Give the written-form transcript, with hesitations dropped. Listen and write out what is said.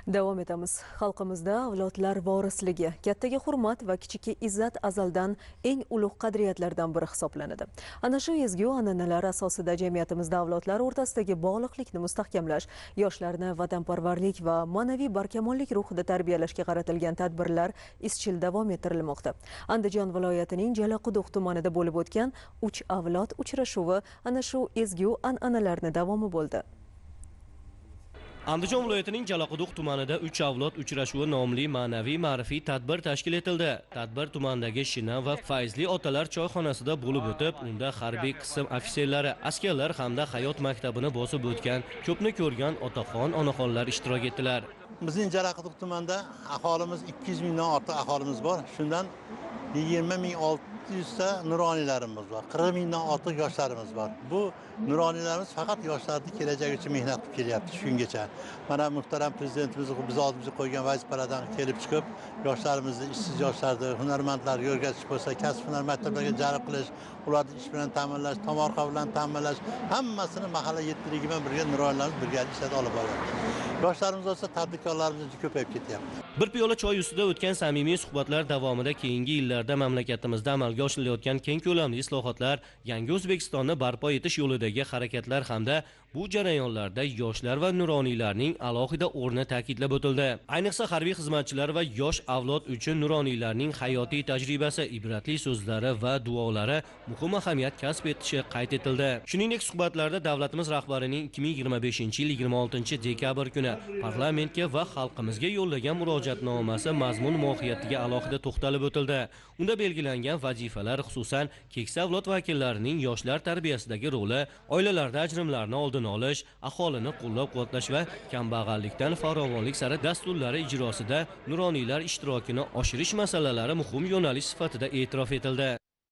Davom etamiz. Xalqimizda avlodlar vorisligi, kattaga hurmat va kichikka izzat azaldan eng ulug' qadriyatlardan biri hisoblanadi. Ana shu ezgu an'analar asosida jamiyatimizda avlodlar o'rtasidagi bog'liqlikni mustahkamlash, yoshlarni vatanparvarlik va ma'naviy barkamollik ruhida tarbiyalashga qaratilgan tadbirlar izchil davom ettirilmoqda. Andijon viloyatining Jalaquduq tumanida bo'lib o'tgan 3 avlod uchrashuvi ana shu ezgu an'analarni davomi bo'ldi. Andijon viloyatining Jalaquduq tumanida 3 avlod uchrashuvi nomli ma'naviy ma'rifiy tadbir tashkil etildi. Tadbir tumandagi Shina va Fayzli otalar choyxonasida bo'lib o'tib, unda harbiy qism ofitserlari, askarlar hamda hayot maktabini bosib o'tgan ko'pni ko'rgan otaxon, onaxonlar ishtirok etdilar. Bizning Jalaquduq tumanida aholimiz 200 mingdan ortiq aholimiz bor. Shundan 20.600 ta nuroniylarimiz bor. 40 mingdan ortiq yoshlarimiz bor. Bu nuroniylarimiz faqat yoshlarni kelajagi uchun mehnat qilib kelyapti shu kungacha. Mana muhtaram prezidentimiz biz oldimizga qo'ygan vazifalardan kelib chiqib, yoshlarimizni, ishsiz yoshlarni, hunarmandlarga o'rgatish bo'lsa, kasb-hunar maktablariga jalb qilish, ularni ish bilan ta'minlash, tomorqa bilan ta'minlash, hammasini mahalla yetiligi bilan birga nuroniylarimiz birga ishlab olib boryapti. Yoshlarimiz olsa tadbirkorlarimiz ko'payib ketyapti. Bir piyola choy ustida o'tgan samimiy suhbatlar davomida keyingi yillarda mamlakatimizda amalga oshirilayotgan keng ko'lamli islohotlar, yangi O'zbekistonni barpo etish yo'lidagi harakatlar hamda bu jarayonlarda yoshlar va nuroniylarning alohida o'rni ta'kidlab o'tildi. Ayniqsa harbiy xizmatchilar va yosh avlod uchun nuroniylarning hayotiy tajribasi, ibratli so'zlari va duolari muhim ahamiyat kasb etishi qayd etildi. Shuningdek, suhbatlarda davlatimiz rahbarining 2025-yil 26-dekabr kuni parlamentga va xalqimizga yo'llagan murojaatnomasi mazmun mohiyatiga alohida to'xtalib o'tildi. Unda belgilangan vazifalar, xususan keksa avlod vakillarining yoshlar tarbiyasidagi roli, oilalarda ajrimlarni oldini olish, aholini qo'llab-quvvatlash va kambag'allikdan farovonlik sari dasturlari ijrosida nuroniylar ishtirokini oshirish masalalari muhim yo'nalish sifatida e'tirof etildi.